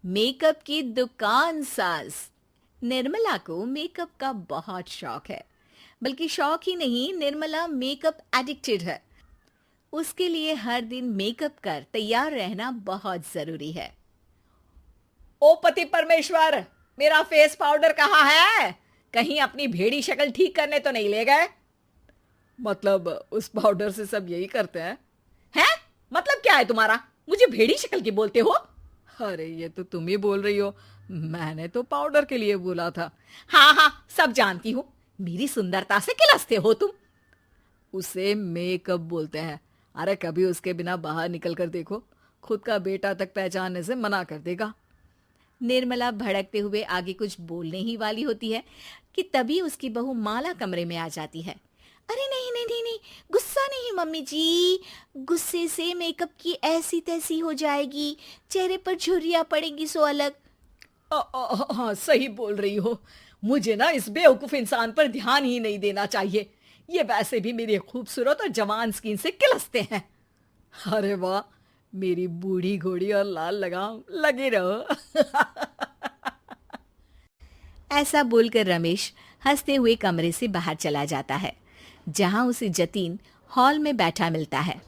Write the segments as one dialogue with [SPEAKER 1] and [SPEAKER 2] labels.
[SPEAKER 1] Makeup की दुकान साज। निर्मला को मेकअप का बहुत शौक है। बल्कि शौक ही नहीं, निर्मला मेकअप एडिक्टेड है। उसके लिए हर दिन मेकअप कर तैयार रहना बहुत जरूरी है।
[SPEAKER 2] ओ पति परमेश्वर, मेरा फेस पाउडर कहाँ है? कहीं अपनी भेड़ी शक्ल ठीक करने तो नहीं ले गए? मतलब उस पाउडर से सब यही करते हैं? हैं? मतलब क्या है तुम्हारा? मुझे भेड़ी शक्ल की बोलते हो? अरे ये तो तुम ही बोल रही हो, मैंने तो पाउडर के लिए बोला था। हाँ हाँ, सब जानती हूँ। मेरी सुंदरता से किलसते हो तुम। उसे मेकअप बोलते हैं। अरे कभी उसके बिना बाहर निकल कर देखो, खुद का बेटा तक पहचानने से मना कर देगा।
[SPEAKER 1] निर्मला भड़कते हुए आगे कुछ बोलने ही वाली होती है कि तभी उसकी बहू माला कमरे में आ जाती है। अरे नहीं नहीं नहीं नहीं, गुस्सा नहीं मम्मी जी। गुस्से से मेकअप की ऐसी तैसी हो जाएगी, चेहरे पर झुर्रियां पड़ेगी सो अलग।
[SPEAKER 2] हाँ सही बोल रही हो। मुझे ना इस बेवकूफ इंसान पर ध्यान ही नहीं देना चाहिए। ये वैसे भी मेरी खूबसूरत और जवान स्किन से किलसते हैं। अरे वाह, मेरी बूढ़ी घोड़ी और लाल लगाम, लगे रहो।
[SPEAKER 1] ऐसा बोलकर रमेश हंसते हुए कमरे से बाहर चला जाता है, जहां उसे जतीन हॉल में बैठा मिलता है।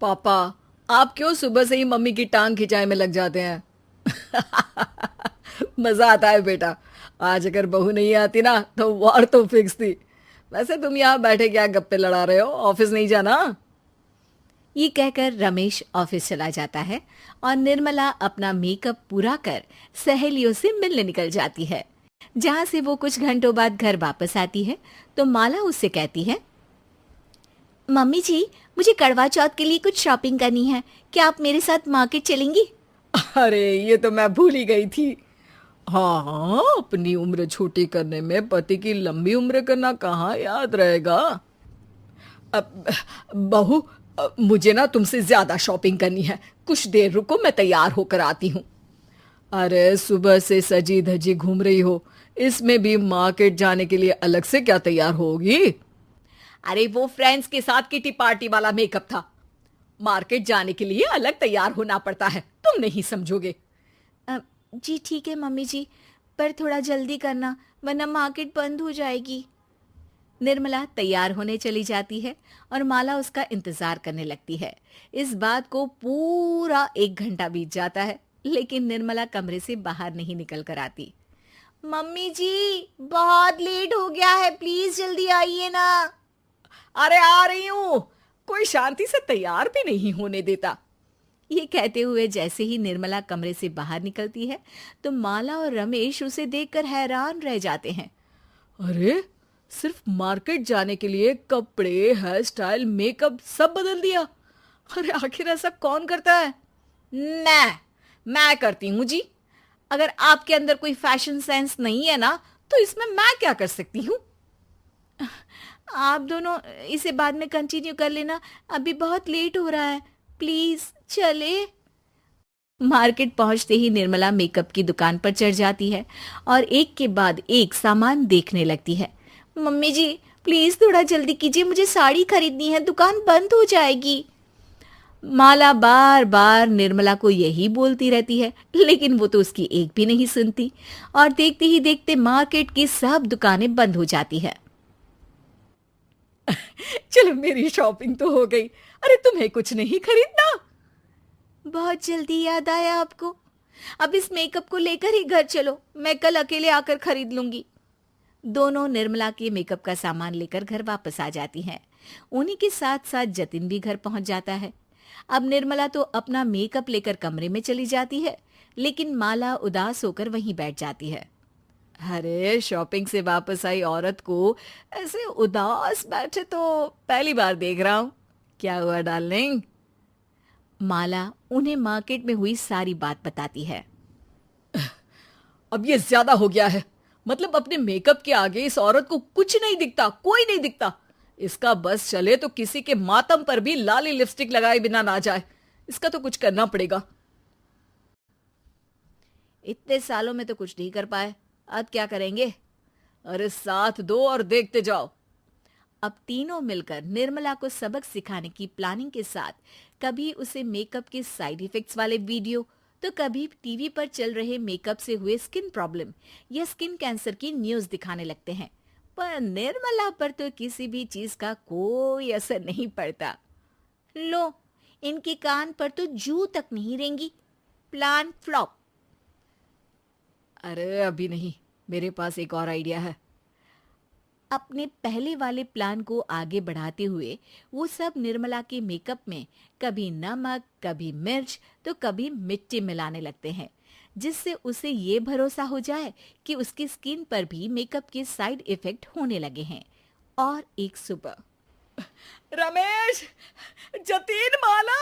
[SPEAKER 2] पापा, आप क्यों सुबह से ही मम्मी की टांग खिंचाई में लग जाते हैं? मजा आता है बेटा। आज अगर बहू नहीं आती ना तो वार तो फिक्स थी। वैसे तुम यहाँ बैठे क्या गप्पे लड़ा रहे हो? ऑफिस नहीं जाना?
[SPEAKER 1] ये कहकर रमेश ऑफिस चला जाता है और निर्मला अपना मेकअप पूरा कर सहेलियों से मिलने निकल जाती है। जहां से वो कुछ घंटों बाद घर वापस आती है तो माला उससे कहती है, मम्मी जी, मुझे करवा चौथ के लिए कुछ शॉपिंग करनी है। क्या आप मेरे साथ मार्केट चलेंगी?
[SPEAKER 2] अरे ये तो मैं भूल ही गई थी। हाँ हाँ, अपनी उम्र छोटी करने में पति की लंबी उम्र करना कहाँ याद रहेगा। अब बहू, मुझे ना तुमसे ज्यादा शॉपिंग करनी है। कुछ देर रुको, मैं तैयार होकर आती हूँ। अरे सुबह से सजी धजी घूम रही हो, इसमें भी मार्केट जाने के लिए अलग से क्या तैयार होगी? अरे वो फ्रेंड्स के साथ किटी पार्टी वाला मेकअप था। मार्केट जाने के लिए अलग तैयार होना पड़ता है, तुम नहीं समझोगे।
[SPEAKER 1] जी ठीक है मम्मी जी, पर थोड़ा जल्दी करना वरना मार्केट बंद हो जाएगी। निर्मला तैयार होने चली जाती है और माला उसका इंतजार करने लगती है। इस बात को पूरा 1 घंटा बीत जाता है, लेकिन निर्मला कमरे से बाहर नहीं निकल कर आती। मम्मी जी, बहुत लेट हो गया है, प्लीज जल्दी आइए ना।
[SPEAKER 2] अरे आ रही हूं। कोई शांति से तैयार भी नहीं होने देता।
[SPEAKER 1] ये कहते हुए जैसे ही निर्मला कमरे से बाहर निकलती है तो माला और रमेश उसे देखकर हैरान रह जाते हैं।
[SPEAKER 2] अरे सिर्फ मार्केट जाने के लिए कपड़े, हेयर स्टाइल, मेकअप सब बदल दिया। अरे आखिर ऐसा कौन करता है? मैं करती हूँ जी। अगर आपके अंदर कोई फैशन सेंस नहीं है ना तो इसमें मैं क्या कर सकती हूँ?
[SPEAKER 1] आप दोनों इसे बाद में कंटिन्यू कर लेना, अभी बहुत लेट हो रहा है, प्लीज चले। मार्केट पहुंचते ही निर्मला मेकअप की दुकान पर चढ़ जाती है और एक के बाद एक सामान देखने लगती है। मम्मी जी, प्लीज थोड़ा जल्दी कीजिए, मुझे साड़ी खरीदनी है, दुकान बंद हो जाएगी। माला बार बार निर्मला को यही बोलती रहती है, लेकिन वो तो उसकी एक भी नहीं सुनती और देखते ही देखते मार्केट की सब दुकानें बंद हो जाती है।
[SPEAKER 2] चलो मेरी शॉपिंग तो हो गई। अरे तुम्हें कुछ नहीं खरीदना?
[SPEAKER 1] बहुत जल्दी याद आया आपको? अब इस मेकअप को लेकर ही घर चलो, मैं कल अकेले आकर खरीद लूंगी। दोनों निर्मला के मेकअप का सामान लेकर घर वापस आ जाती हैं। उन्हीं के साथ साथ जतिन भी घर पहुंच जाता है। अब निर्मला तो अपना मेकअप लेकर कमरे में चली जाती है, लेकिन माला उदास होकर वहीं बैठ जाती है।
[SPEAKER 2] अरे शॉपिंग से वापस आई औरत को ऐसे उदास बैठे तो पहली बार देख रहा हूं। क्या हुआ डार्लिंग?
[SPEAKER 1] माला उन्हें मार्केट में हुई सारी बात बताती है।
[SPEAKER 2] अब ये ज्यादा हो गया है। मतलब अपने मेकअप के आगे इस औरत को कुछ नहीं दिखता, कोई नहीं दिखता। इसका बस चले तो किसी के मातम पर भी लाली लिपस्टिक लगाए बिना ना जाए। इसका तो कुछ करना पड़ेगा।
[SPEAKER 1] इतने सालों में तो कुछ नहीं कर पाए, अब क्या करेंगे?
[SPEAKER 2] अरे साथ दो और देखते जाओ।
[SPEAKER 1] अब तीनों मिलकर निर्मला को सबक सिखाने की प्लानिंग के साथ कभी उसे मेकअप के साइड इफेक्ट्स वाले वीडियो तो कभी टीवी पर चल रहे मेकअप से हुए स्किन प्रॉब्लम या स्किन कैंसर की न्यूज़ दिखाने लगते हैं। पर निर्मला पर तो किसी भी चीज का कोई असर नहीं पड़ता। लो, इनके कान पर तो जू तक नहीं रेंगी। Plan flop.
[SPEAKER 2] अरे अभी नहीं, मेरे पास एक और आइडिया है।
[SPEAKER 1] अपने पहले वाले प्लान को आगे बढ़ाते हुए वो सब निर्मला के मेकअप में कभी नमक, कभी मिर्च तो कभी मिट्टी मिलाने लगते हैं, जिससे उसे ये भरोसा हो जाए कि उसकी स्किन पर भी मेकअप के साइड इफेक्ट होने लगे हैं। और एक सुबह
[SPEAKER 2] रमेश, जतीन, माला,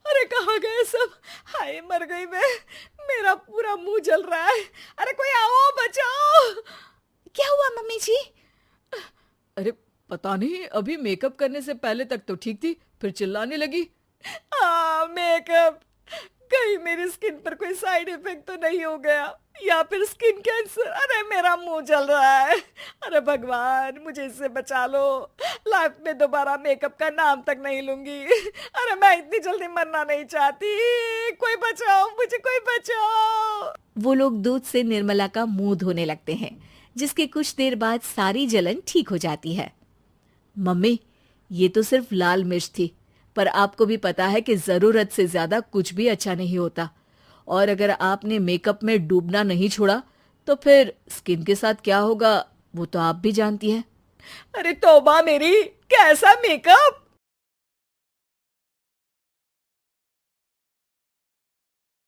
[SPEAKER 2] अरे कहाँ गए सब? हाय मर गई मैं, मेरा पूरा मुंह जल रहा है। अरे कोई आओ, बचाओ।
[SPEAKER 1] क्या हुआ मम्मी जी?
[SPEAKER 2] अरे पता नहीं, अभी मेकअप करने से पहले तक तो ठीक थी, फिर चिल्लाने लगी। मेकअप, कहीं मेरी स्किन पर कोई साइड इफेक्ट तो नहीं हो गया, या फिर स्किन कैंसर। अरे मेरा मुंह जल रहा है। अरे भगवान, मुझे इससे बचा लो। लाइफ में दोबारा मेकअप का नाम तक नहीं लूंगी। अरे मैं इतनी जल्दी मरना नहीं चाहती। कोई बचाओ मुझे, कोई बचाओ।
[SPEAKER 1] वो लोग दूध से निर्मला का मुंह धोने लगते हैं, जिसके कुछ देर बाद सारी जलन ठीक हो जाती है। मम्मी, ये तो सिर्फ लाल मिर्च थी, पर आपको भी पता है कि जरूरत से ज्यादा कुछ भी अच्छा नहीं होता। और अगर आपने मेकअप में डूबना नहीं छोड़ा तो फिर स्किन के साथ क्या होगा वो तो आप भी जानती हैं।
[SPEAKER 2] अरे तौबा मेरी, कैसा मेकअप!